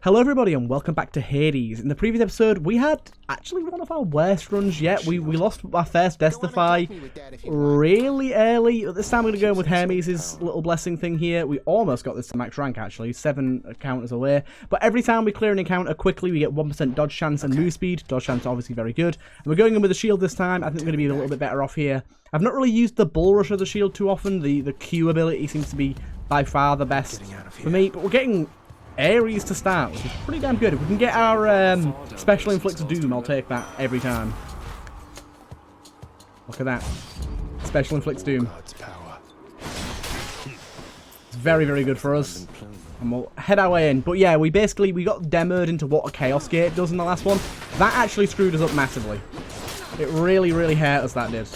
Hello everybody and welcome back to Hades. In the previous episode we had actually one of our worst runs yet. We lost our first Destify really early. This time we're going to go in with Hermes' little blessing thing here. We almost got this to max rank actually, 7 encounters away. But every time we clear an encounter quickly we get 1% dodge chance and move speed. Dodge chance obviously very good. And we're going in with the shield this time. I think we're going to be a little bit better off here. I've not really used the bull rush of the shield too often. The Q ability seems to be by far the best for me. But we're getting Ares to start, which is pretty damn good. If we can get our special inflicts of doom, I'll take that every time. Look at that. Special inflicts doom. It's very, very good for us. And we'll head our way in. But yeah, we got demoed into what a Chaos Gate does in the last one. That actually screwed us up massively. It really, really hurt us, that did.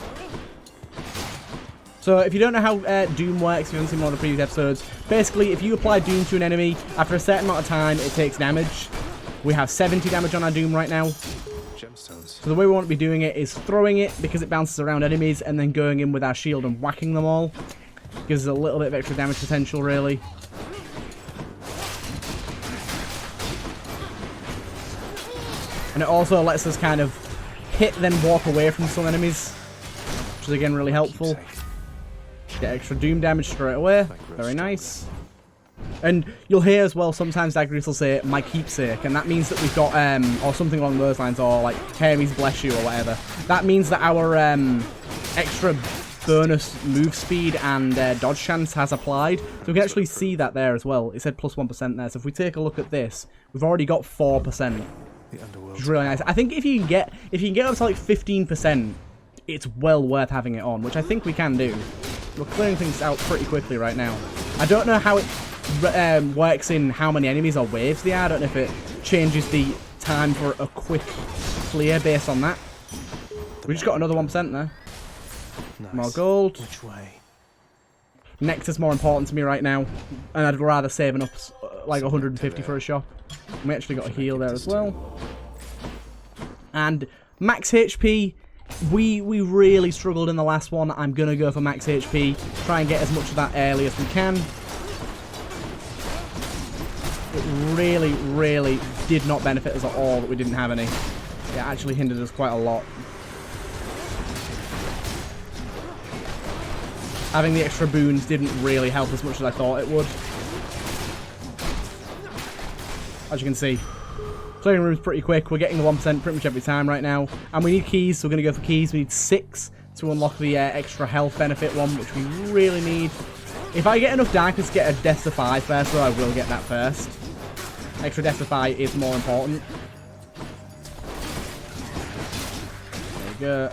So if you don't know how Doom works, if you haven't seen one of the previous episodes, basically if you apply Doom to an enemy, after a certain amount of time it takes damage. We have 70 damage on our Doom right now. So the way we want to be doing it is throwing it because it bounces around enemies and then going in with our shield and whacking them all. Gives us a little bit of extra damage potential really. And it also lets us kind of hit then walk away from some enemies, which is again really helpful. Get extra Doom damage straight away. Very nice. And you'll hear as well, sometimes Zagreus will say, my keepsake, and that means that we've got, or something along those lines, or like, Hermes bless you, or whatever. That means that our extra bonus move speed and dodge chance has applied. So we can actually see that there as well. It said plus 1% there, so if we take a look at this, we've already got 4%. Which is really nice. I think if you can get up to like 15%, it's well worth having it on, which I think we can do. We're clearing things out pretty quickly right now. I don't know how it works in how many enemies or waves there are. I don't know if it changes the time for a quick clear based on that. We just got another 1% there. Nice. More gold. Which way? Nexus more important to me right now. And I'd rather saving up like 150 for a shop. We actually got a heal there as well. And max HP. We really struggled in the last one. I'm going to go for max HP. Try and get as much of that early as we can. It really, really did not benefit us at all that we didn't have any. It actually hindered us quite a lot. Having the extra boons didn't really help as much as I thought it would. As you can see, clearing rooms pretty quick. We're getting the 1% pretty much every time right now. And we need keys, so we're going to go for keys. We need 6 to unlock the extra health benefit one, which we really need. If I get enough darkness to get a Destify first, though, I will get that first. Extra Destify is more important. There we go.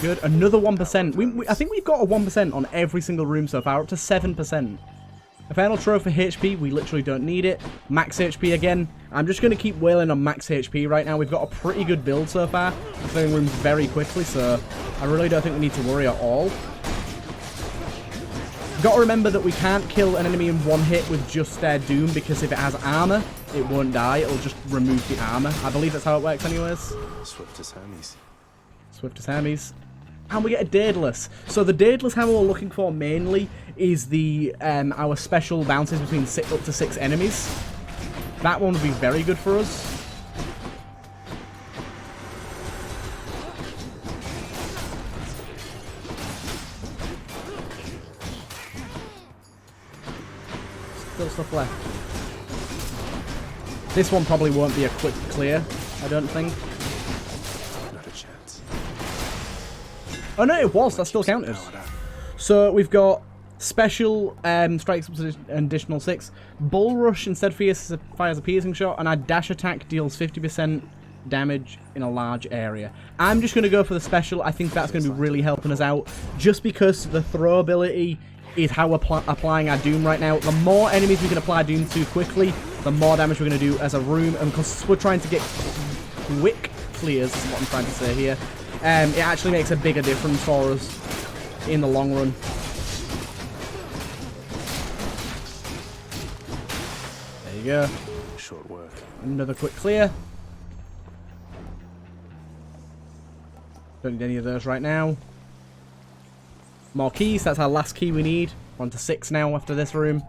Good. Another 1%. I think we've got a 1% on every single room so far, up to 7%. Infernal Trophy HP, we literally don't need it. Max HP again. I'm just going to keep wailing on max HP right now. We've got a pretty good build so far. We're clearing rooms very quickly, so I really don't think we need to worry at all. Got to remember that we can't kill an enemy in one hit with just their Doom, because if it has armor, it won't die. It'll just remove the armor. I believe that's how it works anyways. Swift as Hermes. Swift as Hermes. And we get a Daedalus. So the Daedalus hammer we're looking for mainly is the our special bounces between up to 6 enemies. That one would be very good for us. Still stuff left. This one probably won't be a quick clear, I don't think. Oh no, it was. That still counted. So we've got special strikes up to an additional 6. Bull Rush instead fires a piercing shot, and our dash attack deals 50% damage in a large area. I'm just going to go for the special. I think that's going to be really helping us out, just because the throw ability is how we're applying our Doom right now. The more enemies we can apply Doom to quickly, the more damage we're going to do as a room. And because we're trying to get quick clears, is what I'm trying to say here. It actually makes a bigger difference for us in the long run. There you go. Short work. Another quick clear. Don't need any of those right now. More keys. That's our last key we need. We're on to 6 now after this room.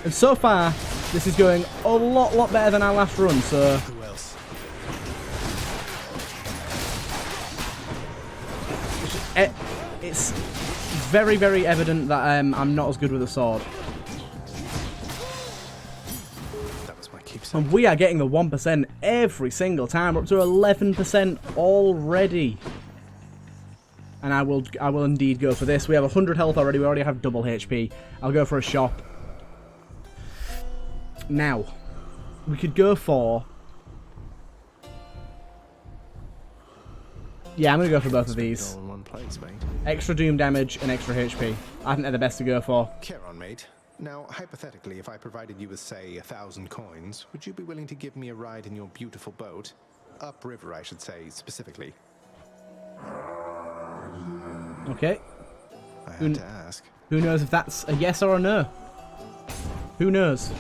And so far, this is going a lot better than our last run, so... Who else? It's very, very evident that I'm not as good with a sword. That was my keepsake. And we are getting the 1% every single time. We're up to 11% already. And I will indeed go for this. We have 100 health already. We already have double HP. I'll go for a shop. Now, we could go for... Yeah, I'm going to go for both of these. All in one place, mate. Extra doom damage and extra HP. I think they're the best to go for. Care on, mate. Now, hypothetically, if I provided you with, say, 1,000 coins, would you be willing to give me a ride in your beautiful boat? Upriver, I should say, specifically. Okay. I had to ask. Who knows if that's a yes or a no? Who knows?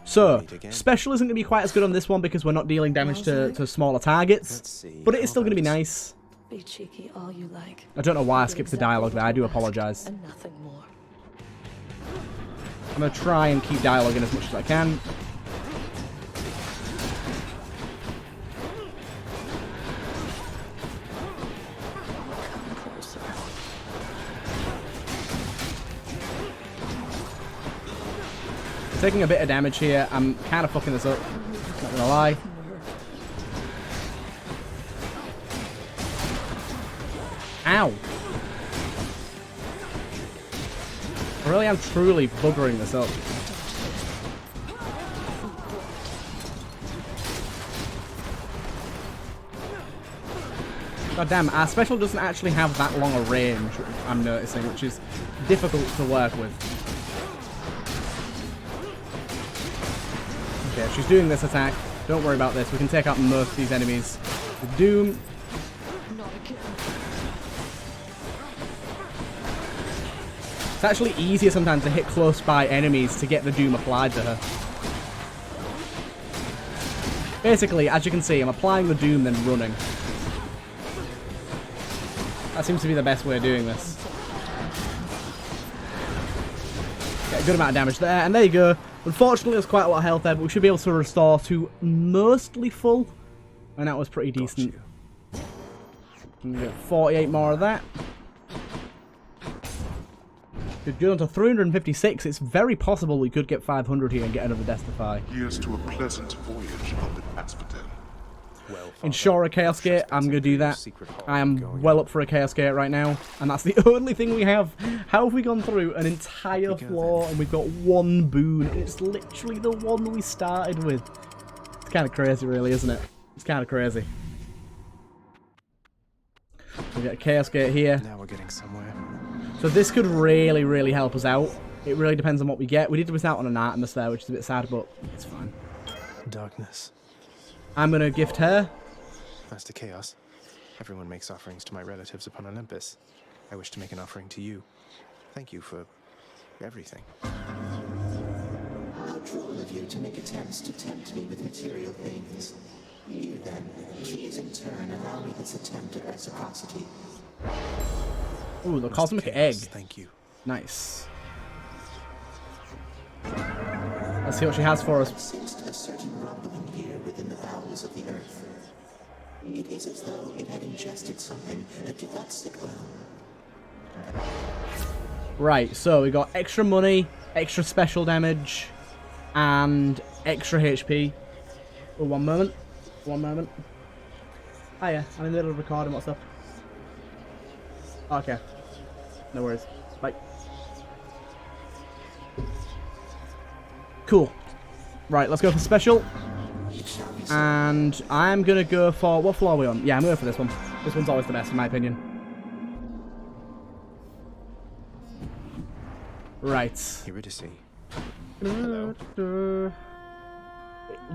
So, special isn't going to be quite as good on this one because we're not dealing damage to smaller targets, but it is still going to be nice. Be cheeky all you like. I don't know why I skipped the dialogue there, I do apologise. And nothing more. I'm going to try and keep dialogue in as much as I can. Taking a bit of damage here. I'm kind of fucking this up. Not gonna lie. Ow! I really am truly buggering this up. God damn, our special doesn't actually have that long a range, I'm noticing, which is difficult to work with. Okay, she's doing this attack. Don't worry about this. We can take out most of these enemies with Doom. It's actually easier sometimes to hit close by enemies to get the Doom applied to her. Basically, as you can see, I'm applying the Doom then running. That seems to be the best way of doing this. Get a good amount of damage there, and there you go. Unfortunately, there's quite a lot of health there, but we should be able to restore to mostly full. And that was pretty decent. And we get 48 more of that. Could go on to 356. It's very possible we could get 500 here and get another Destify. Here's to a pleasant voyage on the Asphodel. Ensure a Chaos Gate. I'm going to do that. I am well up for a Chaos Gate right now. And that's the only thing we have. How have we gone through an entire floor and we've got one boon? It's literally the one we started with. It's kind of crazy, really, isn't it? It's kind of crazy. We get a Chaos Gate here. Now we're getting somewhere. So this could really, really help us out. It really depends on what we get. We did miss out on an Artemis there, which is a bit sad, but it's fine. Darkness. I'm going to gift her. Master Chaos, everyone makes offerings to my relatives upon Olympus. I wish to make an offering to you. Thank you for everything. How cruel of you to make attempts to tempt me with material things. You then, please in turn allow me this attempt at reciprocity. Ooh, the Cosmic Chaos, Egg. Thank you. Nice. Let's see what she has for us. I've sensed a certain rumbling here within the bowels of the earth. It is as though it had ingested something that did not sit well. Right, so we got extra money, extra special damage, and extra HP. Oh, one moment. One moment. Hiya, I'm in the middle of recording. What's up? Okay. No worries. Bye. Cool. Right, let's go for special. And I'm going to go for... What floor are we on? Yeah, I'm going for this one. This one's always the best, in my opinion. Right. Eurydice. Hello.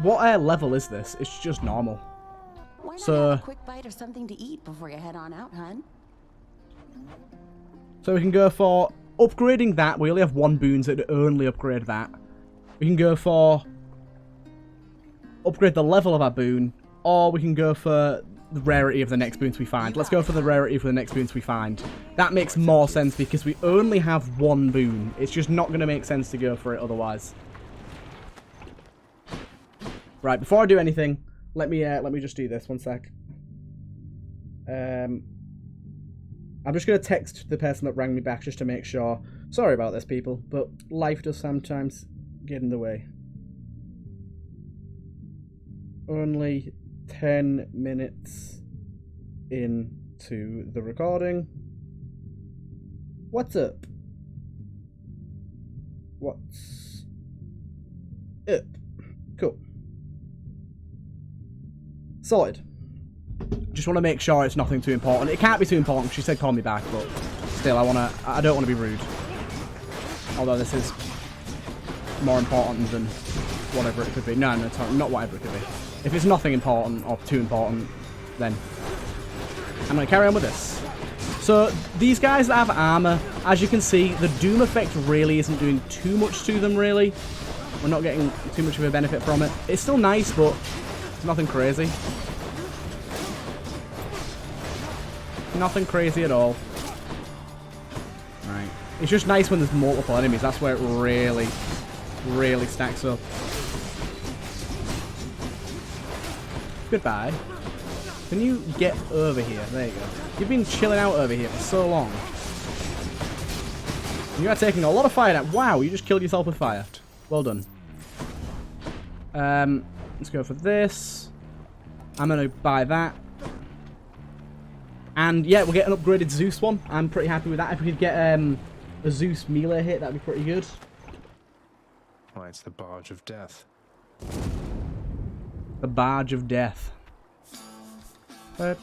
What level is this? It's just normal. Why not So- have a quick bite or something to eat before you head on out, hun? So we can go for upgrading that. We only have one boon, so it'd only upgrade that. We can go for... upgrade the level of our boon, or we can go for the rarity of the next boons we find. Let's go for the rarity for the next boons we find. That makes more sense because we only have one boon. It's just not going to make sense to go for it otherwise. Right, before I do anything, let me just do this. One sec. I'm just going to text the person that rang me back just to make sure. Sorry about this, people, but life does sometimes get in the way. Only 10 minutes into the recording. What's up? What's up? Cool. Sorted. Just want to make sure it's nothing too important. It can't be too important. She said call me back, but still, I don't want to be rude. Although this is more important than whatever it could be. No, not whatever it could be. If it's nothing important or too important, then I'm going to carry on with this. So, these guys that have armor, as you can see, the Doom effect really isn't doing too much to them, really. We're not getting too much of a benefit from it. It's still nice, but it's nothing crazy. Nothing crazy at all. Right. It's just nice when there's multiple enemies. That's where it really, really stacks up. Goodbye. Can you get over here? There you go. You've been chilling out over here for so long. You are taking a lot of fire now. Wow, you just killed yourself with fire. Well done. Let's go for this. I'm going to buy that. And yeah, we'll get an upgraded Zeus one. I'm pretty happy with that. If we could get a Zeus melee hit, that'd be pretty good. Why, it's the Barge of Death. The Barge of Death. Okay.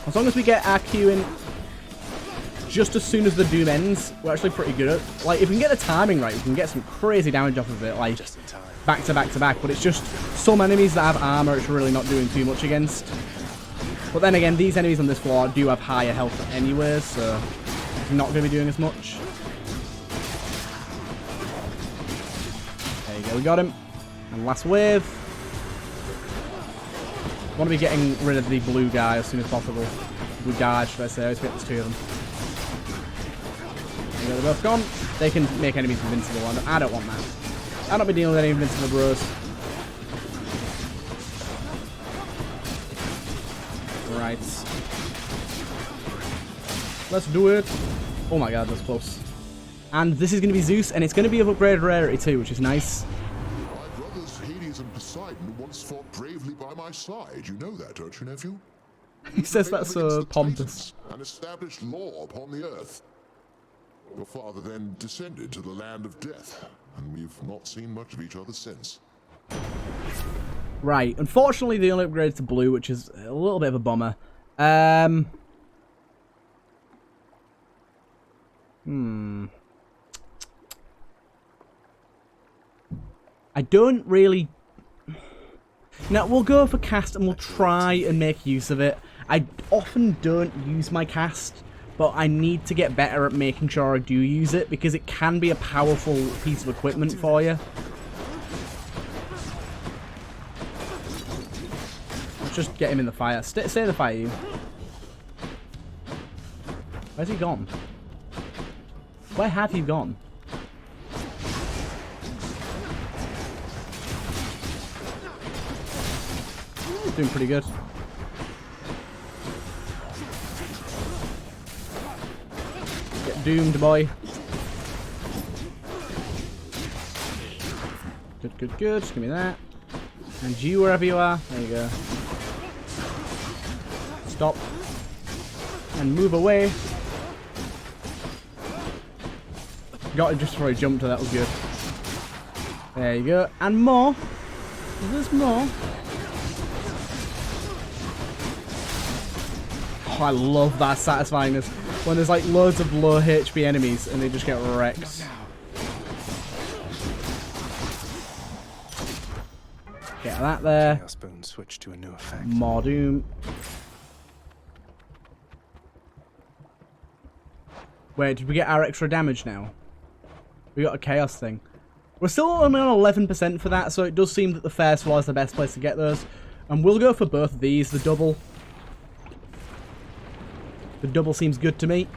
As long as we get our Q in just as soon as the Doom ends, we're actually pretty good at. Like, if we can get the timing right, we can get some crazy damage off of it, like back to back to back. But it's just some enemies that have armor, it's really not doing too much against. But then again, these enemies on this floor do have higher health anyway, so it's not going to be doing as much. There you go, we got him. And last wave. I want to be getting rid of the blue guy as soon as possible. Blue guard, should I say. I always forget there's two of them. There you go, they're both gone. They can make enemies invincible. I don't want that. I don't be dealing with any invincible bros. Right. Let's do it. Oh my god, that's close. And this is going to be Zeus, and it's going to be of upgraded rarity too, which is nice. My brothers Hades and Poseidon once fought bravely by my side. You know that, don't you, nephew? He says that so pompous. And established law upon the earth. Your father then descended to the land of death, and we've not seen much of each other since. Right. Unfortunately, they only upgraded to blue, which is a little bit of a bummer. I don't really... Now, we'll go for cast and we'll try and make use of it. I often don't use my cast, but I need to get better at making sure I do use it, because it can be a powerful piece of equipment for you. Let's just get him in the fire. Stay in the fire, you. Where's he gone? Where have you gone? He's doing pretty good. Get doomed, boy. Good, good, good. Just give me that. And you, wherever you are. There you go. Stop. And move away. Got him just before he jumped, so that was good. There you go. And more. There's more. Oh, I love that satisfyingness. When there's like loads of low HP enemies and they just get wrecked. Get that there. Chaos Boon switch to a new effect. More Doom. Wait, did we get our extra damage now? We got a chaos thing. We're still only on 11% for that, so it does seem that the first floor is the best place to get those. And we'll go for both of these, the double. The double seems good to me.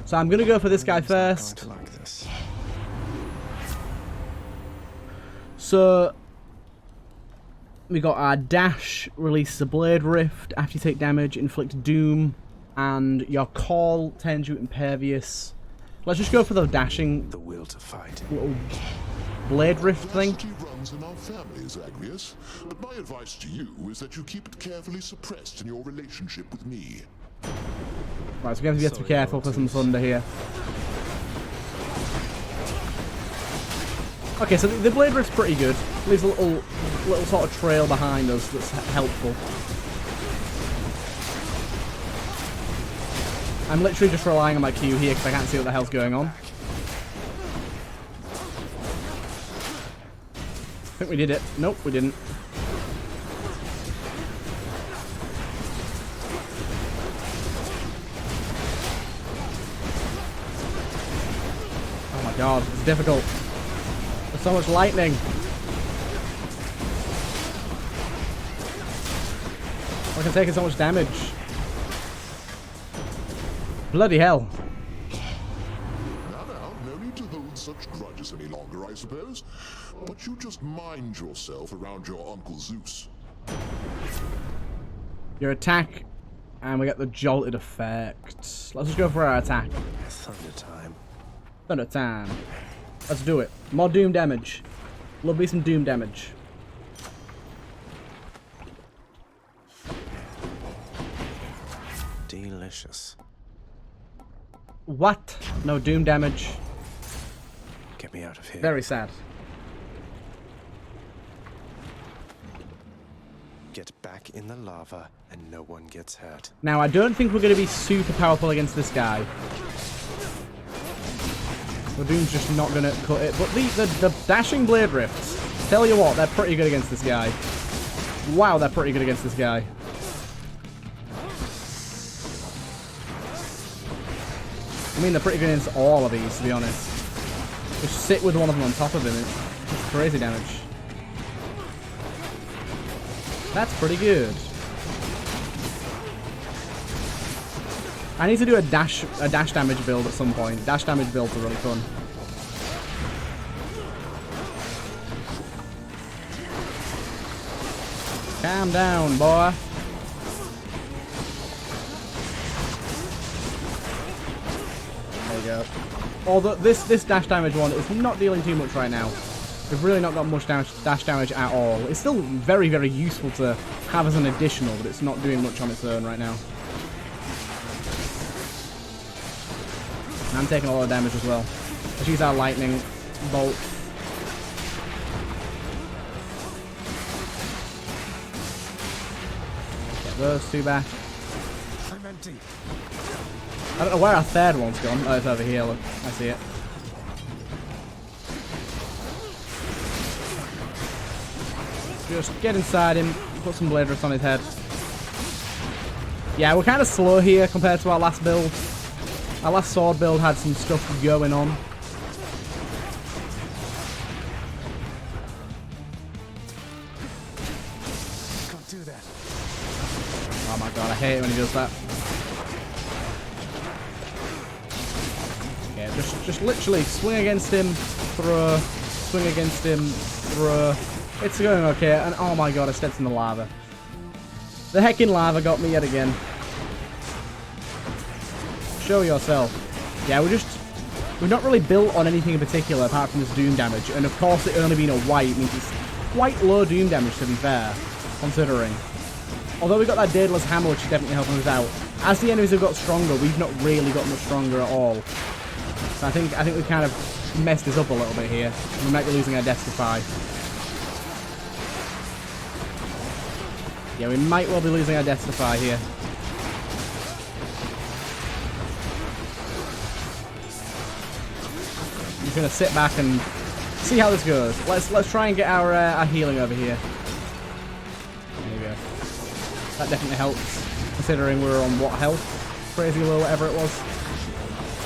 So I'm going to go for this guy first. So we got our dash, releases a blade rift, after you take damage, inflict doom, and your call turns you impervious. Let's just go for the dashing, The will to fight. little blade rift thing. Velocity runs in our family, Zagreus. But my advice to you is that you keep it carefully suppressed in your relationship with me. Right, so we're going to have to be careful for some thunder here. Okay, so the blade rift's pretty good. Leaves a little sort of trail behind us that's helpful. I'm literally just relying on my Q here because I can't see what the hell's going on. I think we did it. Nope, we didn't. Oh my god, it's difficult. There's so much lightning. I can take so much damage. Bloody hell. Now, no need to hold such grudges any longer, I suppose. But you just mind yourself around your Uncle Zeus. Your attack, and we get the jolted effect. Let's just go for our attack. Thunder time. Thunder time. Let's do it. More doom damage. Love me some doom damage. Delicious. What? No doom damage. Get me out of here. Very sad. Get back in the lava and no one gets hurt. Now, I don't think we're going to be super powerful against this guy. The doom's just not going to cut it. But the dashing blade rifts, tell you what, they're pretty good against this guy. Wow, they're pretty good against this guy. I mean, they're pretty good against all of these, to be honest. Just sit with one of them on top of him. It's crazy damage. That's pretty good. I need to do a dash damage build at some point. Dash damage builds are really fun. Calm down, boy. There you go. Although this dash damage one is not dealing too much right now. We've really not got much dash damage at all. It's still very, very useful to have as an additional, but it's not doing much on its own right now. I'm taking a lot of damage as well. Let's use our lightning bolt. Get those two back. I'm empty. I don't know where our third one's gone. Oh, it's over here. Look, I see it. Just get inside him, put some blade rifts on his head. Yeah, we're kind of slow here compared to our last build. Our last sword build had some stuff going on. Can't do that. Oh my god, I hate it when he does that. Yeah, just literally swing against him, throw, swing against him, throw. It's going okay, and oh my god, I stepped in the lava. The heckin' lava got me yet again. Show yourself. Yeah, we've not really built on anything in particular apart from this doom damage, and of course it only being a white means it's quite low doom damage to be fair, considering. Although we got that Daedalus hammer, which is definitely helping us out. As the enemies have got stronger, we've not really got much stronger at all. So I think we've kind of messed this up a little bit here. We might be losing our Destify. Yeah, we might well be losing our Destify here. I'm just gonna sit back and see how this goes. Let's try and get our healing over here. There you go. That definitely helps, considering we're on what health? Crazy low, whatever it was.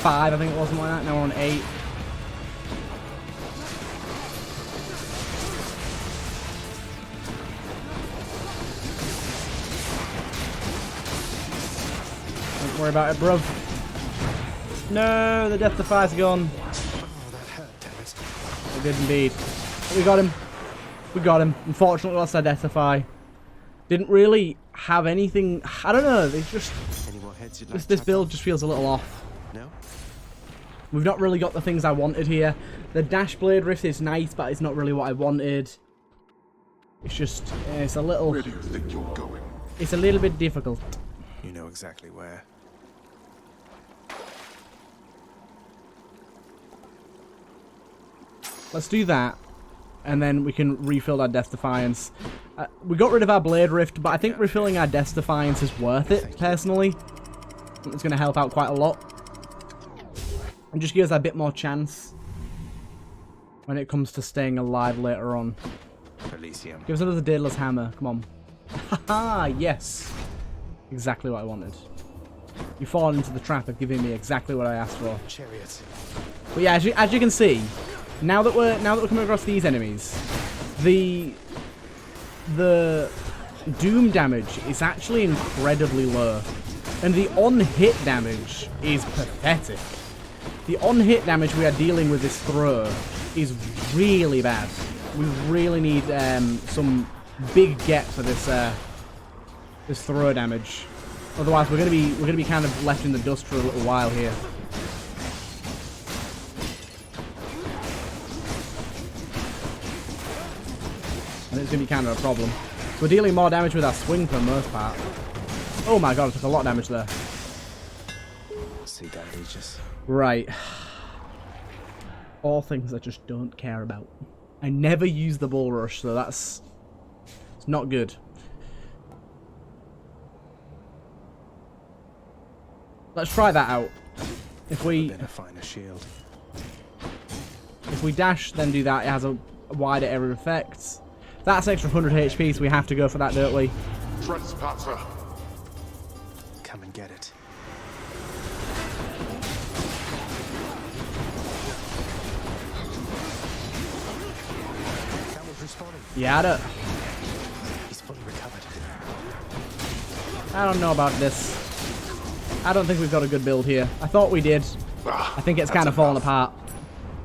5, I think it was, something like that. Now we're on 8. Don't worry about it, bruv. No, the death defy's gone. Oh, that hurt, damn it. It did indeed. But we got him. We got him. Unfortunately, lost our death defy. Didn't really have anything. I don't know. They just Any more heads you'd like this to build just feels a little off. No? We've not really got the things I wanted here. The dash blade rift is nice, but it's not really what I wanted. It's just it's a little. Where do you think you're going? It's a little bit difficult. You know exactly where. Let's do that, and then we can refill our Death Defiance. We got rid of our Blade Rift, but I think refilling our Death Defiance is worth it, personally. I think it's going to help out quite a lot. And just gives us a bit more chance when it comes to staying alive later on. Elysium. Give us another Daedalus Hammer, come on. Haha, yes. Exactly what I wanted. You've fallen into the trap of giving me exactly what I asked for. Chariots. But yeah, as you can see, now that we're coming across these enemies, the doom damage is actually incredibly low, and the on-hit damage is pathetic. The on-hit damage we are dealing with this throw is really bad. We really need some big get for this this throw damage. Otherwise, we're gonna be kind of left in the dust for a little while here. And it's going to be kind of a problem. We're dealing more damage with our swing for the most part. Oh my god, I took a lot of damage there. See that, Aegis. Right. All things I just don't care about. I never use the bull rush, so it's not good. Let's try that out. If we shield. If we dash, then do that, it has a wider area effect. That's extra 100 HP, so we have to go for that, don't we? Trespasser. Come and get it. Camel's respawning. Yeah, He's fully recovered. I don't know about this. I don't think we've got a good build here. I thought we did. I think it's kind of fallen apart.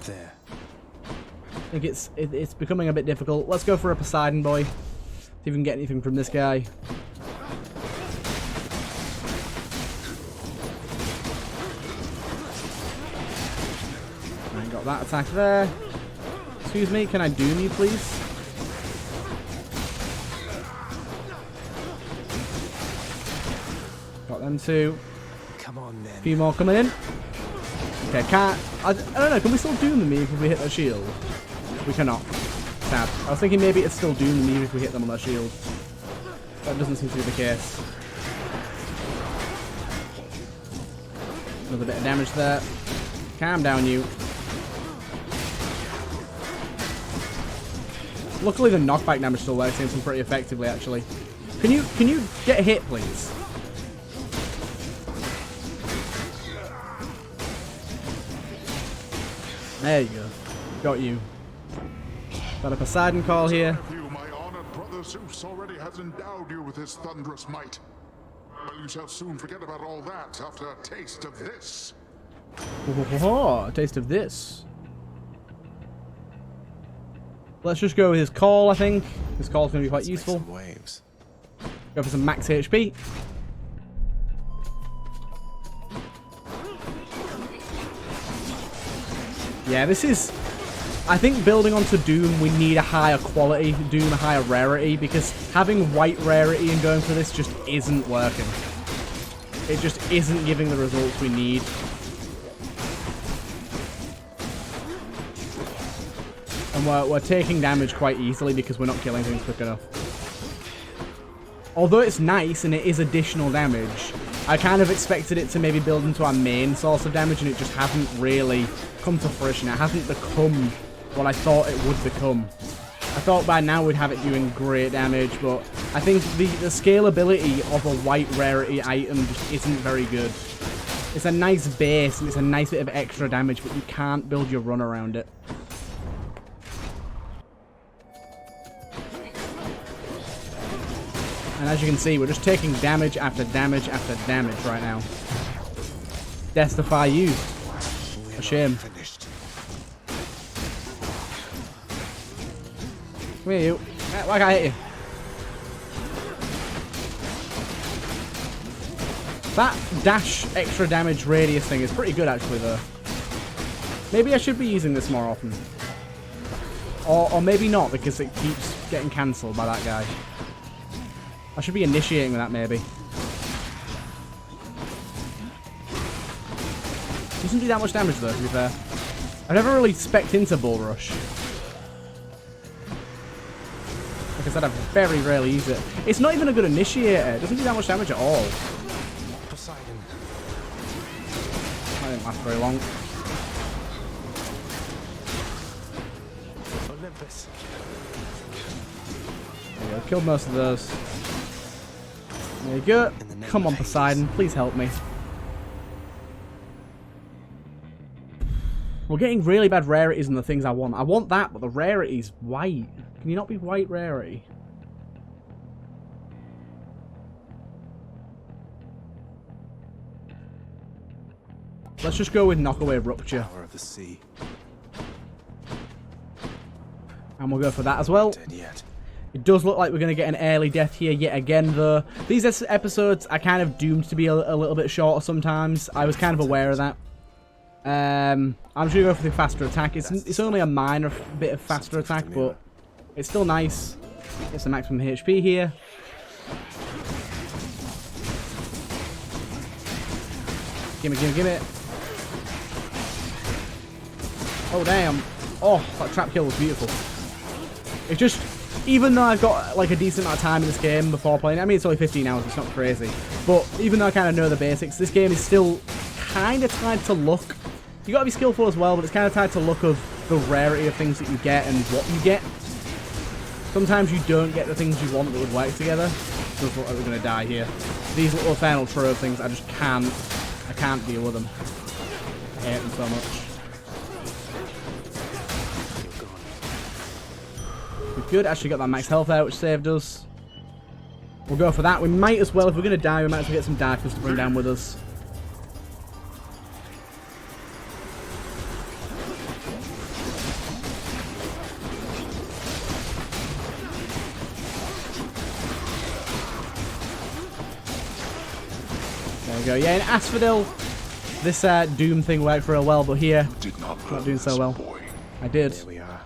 There. I think it's becoming a bit difficult. Let's go for a Poseidon boy. See if we can get anything from this guy. I got that attack there. Excuse me, can I doom you, please? Got them two. Come on, then. A few more coming in. Okay, I don't know, can we still doom them if we hit their shield? We cannot. Sad. I was thinking maybe it's still doom them if we hit them on their shield. That doesn't seem to be the case. Another bit of damage there. Calm down, you. Luckily the knockback damage still works in some pretty effectively, actually. Can you get hit, please? There you go. Got you. Got a Poseidon call here. You, my honored brother Zeus already has endowed you with his thunderous might. But you shall soon forget about all that after a taste of this. Oh, a taste of this. Let's just go with his call, I think. His call's going to be quite useful. Waves. Go for some max HP. Yeah, this is... I think building onto Doom, we need a higher quality Doom, a higher rarity, because having white rarity and going for this just isn't working. It just isn't giving the results we need. And we're taking damage quite easily because we're not killing things quick enough. Although it's nice and it is additional damage, I kind of expected it to maybe build into our main source of damage, and it just hasn't really come to fruition. It hasn't become what I thought it would become. I thought by now we'd have it doing great damage, but I think the scalability of a white rarity item just isn't very good. It's a nice base and it's a nice bit of extra damage, but you can't build your run around it. And as you can see, we're just taking damage after damage after damage right now. Deathify you. A shame. Come here, you. Why can't I hit you? That dash extra damage radius thing is pretty good actually though. Maybe I should be using this more often. Or maybe not because it keeps getting cancelled by that guy. I should be initiating with that maybe. Doesn't do that much damage though, to be fair. I've never really spec'd into Bull Rush. Like I said, I very rarely use it. It's not even a good initiator. It doesn't do that much damage at all. That didn't last very long. Olympus. There you go. Killed most of those. There you go. Come on, Poseidon. Please help me. We're getting really bad rarities in the things I want. I want that, but the rarity's white. Can you not be white rarity? Let's just go with Knockaway Rupture. Power of the sea. And we'll go for that as well. Dead yet. It does look like we're going to get an early death here yet again, though. These episodes are kind of doomed to be a little bit shorter sometimes. I was kind of aware of that. I'm just going to go for the faster attack. It's only a minor bit of faster attack, but it's still nice. Get some maximum HP here. Gimme, gimme, gimme. Oh, damn. Oh, that trap kill was beautiful. It's just, even though I've got like a decent amount of time in this game before playing, I mean, it's only 15 hours, it's not crazy. But even though I kind of know the basics, this game is still kind of tied to luck. You got to be skillful as well, but it's kind of tied to luck of the rarity of things that you get and what you get. Sometimes you don't get the things you want that would work together. Does look like we're going to die here. These little Infernal Trove things, I just can't. I can't deal with them. I hate them so much. We're good. Actually got that max health out, which saved us. We'll go for that. We might as well, if we're going to die, we might as well get some darkness to bring down with us. There we go. Yeah, in Asphodel, this Doom thing worked real well, but here, not doing so well. I did. There we are.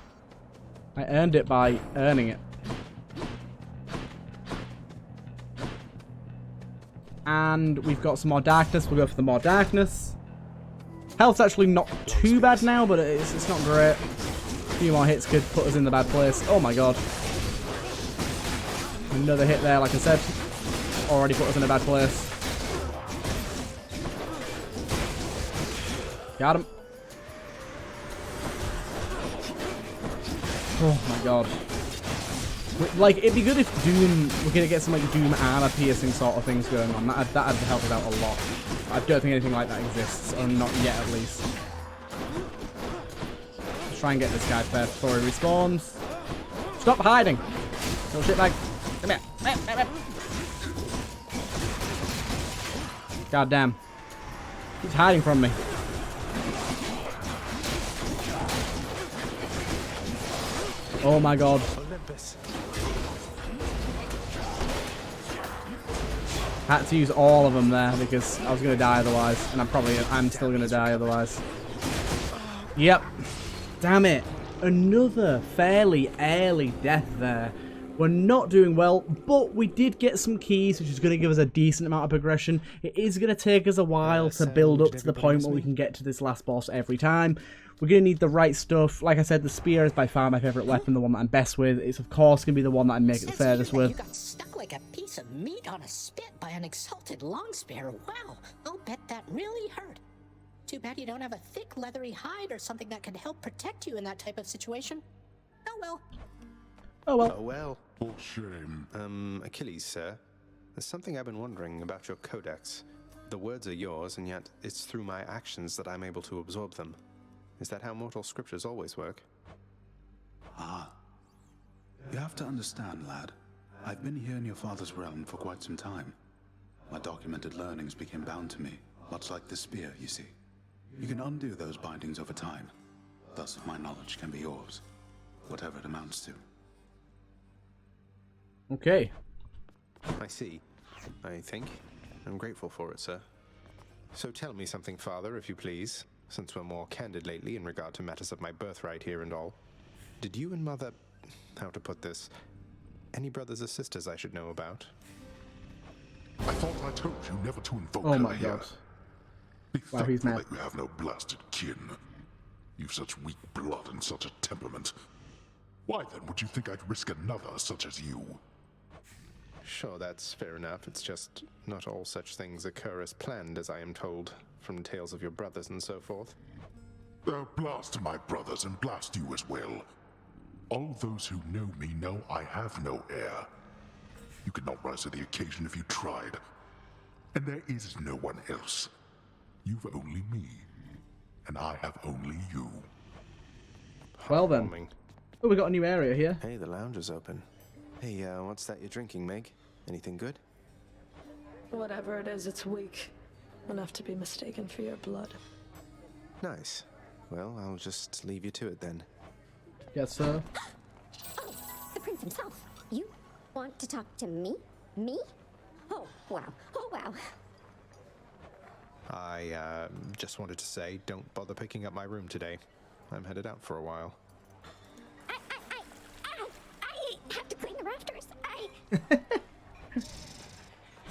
I earned it by earning it. And we've got some more darkness. We'll go for the more darkness. Health's actually not too bad now, but it's not great. A few more hits could put us in the bad place. Oh my god. Another hit there, like I said. Already put us in a bad place. Got him. Oh my god. Like, it'd be good if Doom, we're gonna get some like Doom armor piercing sort of things going on. That'd help us out a lot. I don't think anything like that exists, or not yet at least. Let's try and get this guy first before he respawns. Stop hiding! Little shitbag. Come here. God damn. He's hiding from me. Oh my god. Olympus. Had to use all of them there because I was going to die otherwise. And I'm still going to die otherwise. Yep. Damn it. Another fairly early death there. We're not doing well, but we did get some keys, which is going to give us a decent amount of progression. It is going to take us a while to build up to the point where we can get to this last boss every time. We're going to need the right stuff. Like I said, the spear is by far my favourite weapon, the one that I'm best with. It's of course going to be the one that I make it the furthest with. You got stuck like a piece of meat on a spit by an exalted longspear. Wow, I'll bet that really hurt. Too bad you don't have a thick leathery hide or something that could help protect you in that type of situation. Oh well. Oh well. Oh well. For shame. Achilles, sir. There's something I've been wondering about your codex. The words are yours, and yet it's through my actions that I'm able to absorb them. Is that how mortal scriptures always work? Ah. You have to understand, lad. I've been here in your father's realm for quite some time. My documented learnings became bound to me, much like the spear, you see. You can undo those bindings over time. Thus, my knowledge can be yours, whatever it amounts to. Okay. I see. I think. I'm grateful for it, sir. So tell me something, Father, if you please, since we're more candid lately in regard to matters of my birthright here and all. Did you and Mother... how to put this... any brothers or sisters I should know about? I thought I told you never to invoke Oh her my here. god. Be Wow, he's thankful mad. that you have no blasted kin. You've such weak blood and such a temperament. Why then would you think I'd risk another such as you? Sure, that's fair enough. It's just not all such things occur as planned, as I am told, from tales of your brothers and so forth. Blast my brothers and blast you as well. All those who know me know I have no heir. You could not rise to the occasion if you tried. And there is no one else. You've only me. And I have only you. Well then. Heartwarming. Oh, we got a new area here. Hey, the lounge is open. Hey, what's that you're drinking, Meg? Anything good? Whatever it is, it's weak. Enough to be mistaken for your blood. Nice. Well, I'll just leave you to it then. Yes, sir. Oh, the prince himself. You want to talk to me? Me? Oh, wow. Oh, wow. I, just wanted to say, don't bother picking up my room today. I'm headed out for a while. I have to clean the rafters.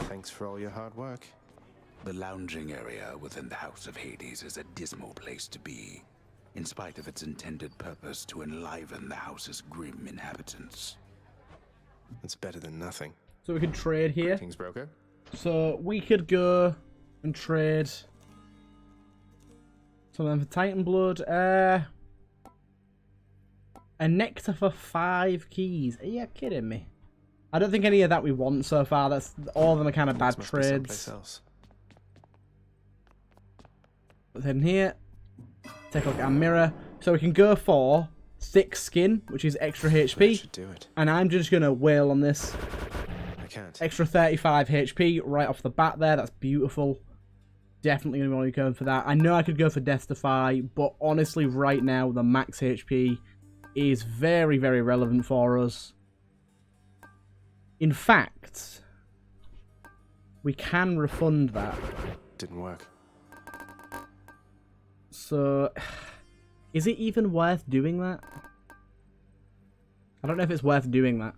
Thanks for all your hard work. The lounging area within the House of Hades is a dismal place to be, in spite of its intended purpose to enliven the house's grim inhabitants. It's better than nothing. So we can trade here. King's broker. So we could go and trade something for Titan Blood. A nectar for 5 keys. Are you kidding me? I don't think any of that we want so far. That's all of them are kind of bad Must be someplace trades. else. But then here, take a look at our mirror. So we can go for thick skin, which is extra That HP. should do it. And I'm just going to wail on this. I can't. Extra 35 HP right off the bat there. That's beautiful. Definitely going to be going for that. I know I could go for Death Defy, but honestly right now the max HP is very, very relevant for us. In fact, we can refund that. Didn't work. So, is it even worth doing that? I don't know if it's worth doing that.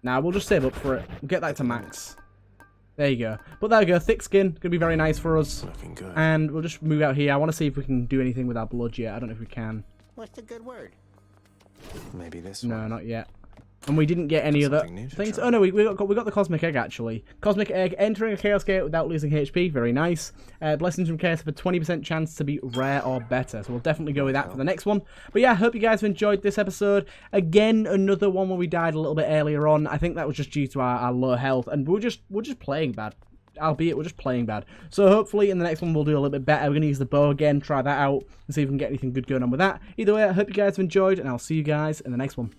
Nah, we'll just save up for it. We'll get that to max. There you go. But there we go. Thick skin. Gonna be very nice for us. Looking good. And we'll just move out here. I want to see if we can do anything with our blood yet. I don't know if we can. What's the good word? Maybe this No, one. not yet. And we didn't get any other Something new to things. try. Oh no, we got the Cosmic Egg actually. Cosmic Egg, entering a Chaos Gate without losing HP, very nice. Blessings from Chaos have a 20% chance to be rare or better, so we'll definitely go with that for the next one. But yeah, I hope you guys have enjoyed this episode. Again, another one where we died a little bit earlier on. I think that was just due to our low health, and we're just playing bad. Albeit we're just playing bad. So hopefully in the next one we'll do a little bit better. We're going to use the bow again, try that out, and see if we can get anything good going on with that. Either way, I hope you guys have enjoyed, and I'll see you guys in the next one.